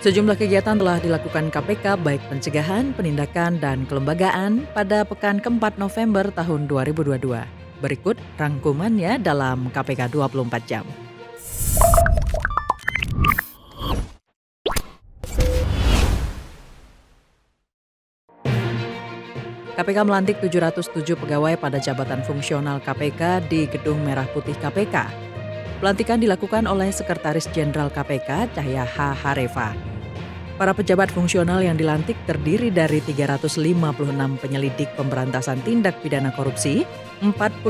Sejumlah kegiatan telah dilakukan KPK baik pencegahan, penindakan, dan kelembagaan pada pekan keempat November tahun 2022. Berikut rangkumannya dalam KPK 24 jam. KPK melantik 707 pegawai pada jabatan fungsional KPK di Gedung Merah Putih KPK. Pelantikan dilakukan oleh Sekretaris Jenderal KPK Cahya H. Harefa. Para pejabat fungsional yang dilantik terdiri dari 356 penyelidik pemberantasan tindak pidana korupsi, 45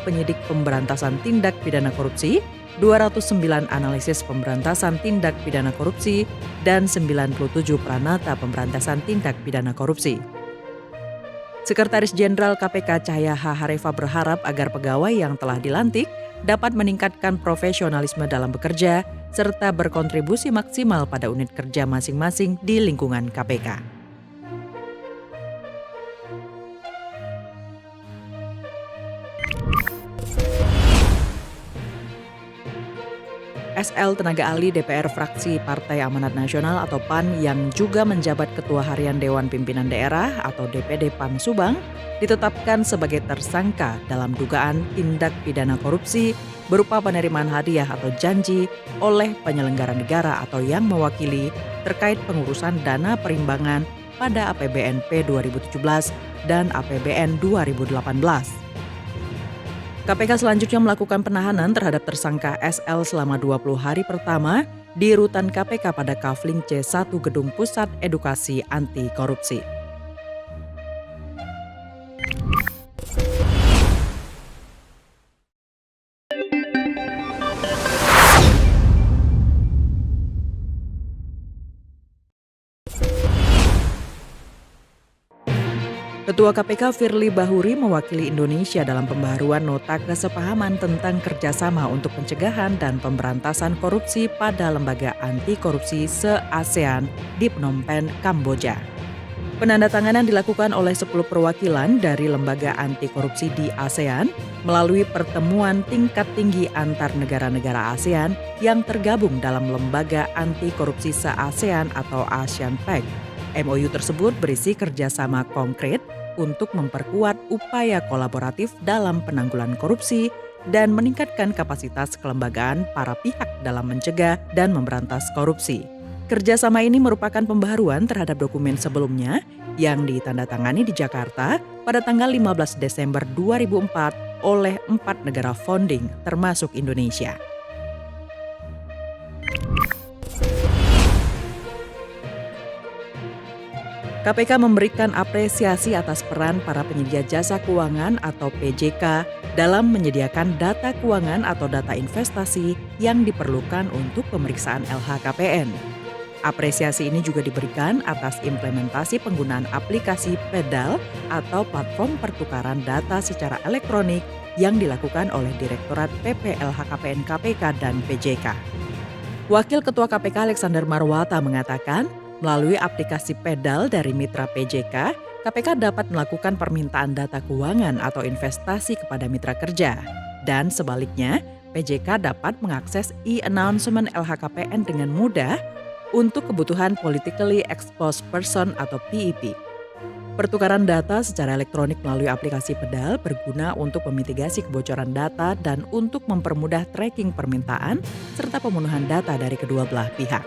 penyidik pemberantasan tindak pidana korupsi, 209 analisis pemberantasan tindak pidana korupsi, dan 97 pranata pemberantasan tindak pidana korupsi. Sekretaris Jenderal KPK Cahya H. Harefa berharap agar pegawai yang telah dilantik dapat meningkatkan profesionalisme dalam bekerja serta berkontribusi maksimal pada unit kerja masing-masing di lingkungan KPK. SL tenaga ahli DPR fraksi Partai Amanat Nasional atau PAN yang juga menjabat Ketua Harian Dewan Pimpinan Daerah atau DPD PAN Subang ditetapkan sebagai tersangka dalam dugaan tindak pidana korupsi berupa penerimaan hadiah atau janji oleh penyelenggara negara atau yang mewakili terkait pengurusan dana perimbangan pada APBNP 2017 dan APBN 2018. KPK selanjutnya melakukan penahanan terhadap tersangka SL selama 20 hari pertama di rutan KPK pada Kafling C1 Gedung Pusat Edukasi Anti Korupsi. Ketua KPK Firly Bahuri mewakili Indonesia dalam pembaharuan nota kesepahaman tentang kerjasama untuk pencegahan dan pemberantasan korupsi pada lembaga anti korupsi se-ASEAN di Phnom Penh, Kamboja. Penandatanganan dilakukan oleh 10 perwakilan dari lembaga anti korupsi di ASEAN melalui pertemuan tingkat tinggi antar negara-negara ASEAN yang tergabung dalam lembaga anti korupsi se-ASEAN atau ASEAN Pact. MOU tersebut berisi kerjasama konkret untuk memperkuat upaya kolaboratif dalam penanggulangan korupsi dan meningkatkan kapasitas kelembagaan para pihak dalam mencegah dan memberantas korupsi. Kerjasama ini merupakan pembaharuan terhadap dokumen sebelumnya yang ditandatangani di Jakarta pada tanggal 15 Desember 2004 oleh 4 negara founding termasuk Indonesia. KPK memberikan apresiasi atas peran para penyedia jasa keuangan atau PJK dalam menyediakan data keuangan atau data investasi yang diperlukan untuk pemeriksaan LHKPN. Apresiasi ini juga diberikan atas implementasi penggunaan aplikasi PEDAL atau platform pertukaran data secara elektronik yang dilakukan oleh Direktorat PP LHKPN KPK dan PJK. Wakil Ketua KPK Alexander Marwata mengatakan, melalui aplikasi PEDAL dari mitra PJK, KPK dapat melakukan permintaan data keuangan atau investasi kepada mitra kerja. Dan sebaliknya, PJK dapat mengakses e-announcement LHKPN dengan mudah untuk kebutuhan Politically Exposed Person atau PEP. Pertukaran data secara elektronik melalui aplikasi PEDAL berguna untuk memitigasi kebocoran data dan untuk mempermudah tracking permintaan serta pemenuhan data dari kedua belah pihak.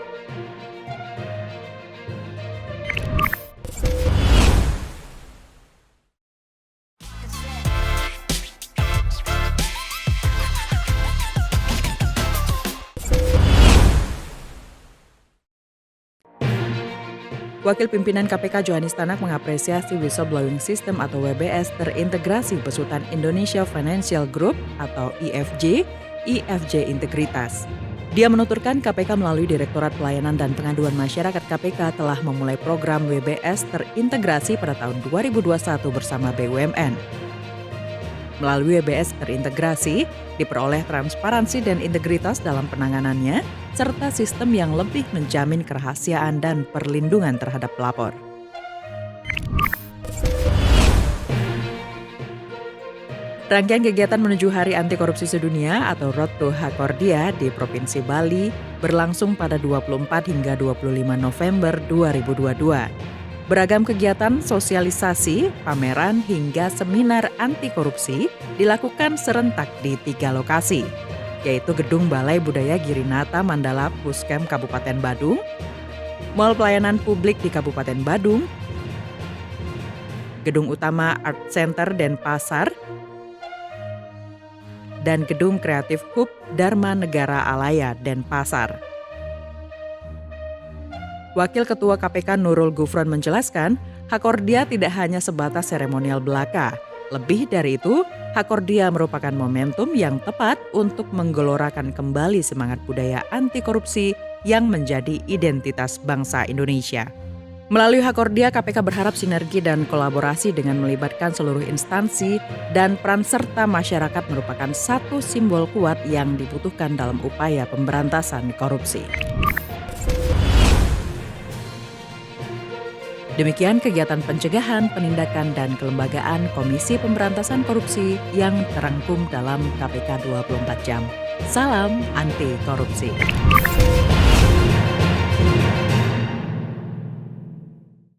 Wakil Pimpinan KPK Johanis Tanak mengapresiasi Whistleblowing System atau WBS terintegrasi besutan Indonesia Financial Group atau IFJ Integritas. Dia menuturkan KPK melalui Direktorat Pelayanan dan Pengaduan Masyarakat KPK telah memulai program WBS terintegrasi pada tahun 2021 bersama BUMN. Melalui WBS terintegrasi, diperoleh transparansi dan integritas dalam penanganannya, serta sistem yang lebih menjamin kerahasiaan dan perlindungan terhadap pelapor. Rangkaian kegiatan menuju Hari Anti Korupsi Sedunia atau Road to Hakordia di Provinsi Bali berlangsung pada 24 hingga 25 November 2022. Beragam kegiatan sosialisasi, pameran, hingga seminar anti korupsi dilakukan serentak di 3 lokasi, yaitu Gedung Balai Budaya Girinata Mandala Puskem Kabupaten Badung, Mall Pelayanan Publik di Kabupaten Badung, Gedung Utama Art Center Denpasar, dan Gedung Kreatif Hub Dharma Negara Alaya Denpasar. Wakil Ketua KPK Nurul Gufron menjelaskan, Hakordia tidak hanya sebatas seremonial belaka. Lebih dari itu, Hakordia merupakan momentum yang tepat untuk menggelorakan kembali semangat budaya anti korupsi yang menjadi identitas bangsa Indonesia. Melalui Hakordia, KPK berharap sinergi dan kolaborasi dengan melibatkan seluruh instansi dan peran serta masyarakat merupakan satu simbol kuat yang dibutuhkan dalam upaya pemberantasan korupsi. Demikian kegiatan pencegahan, penindakan, dan kelembagaan Komisi Pemberantasan Korupsi yang terangkum dalam KPK 24 Jam. Salam anti korupsi.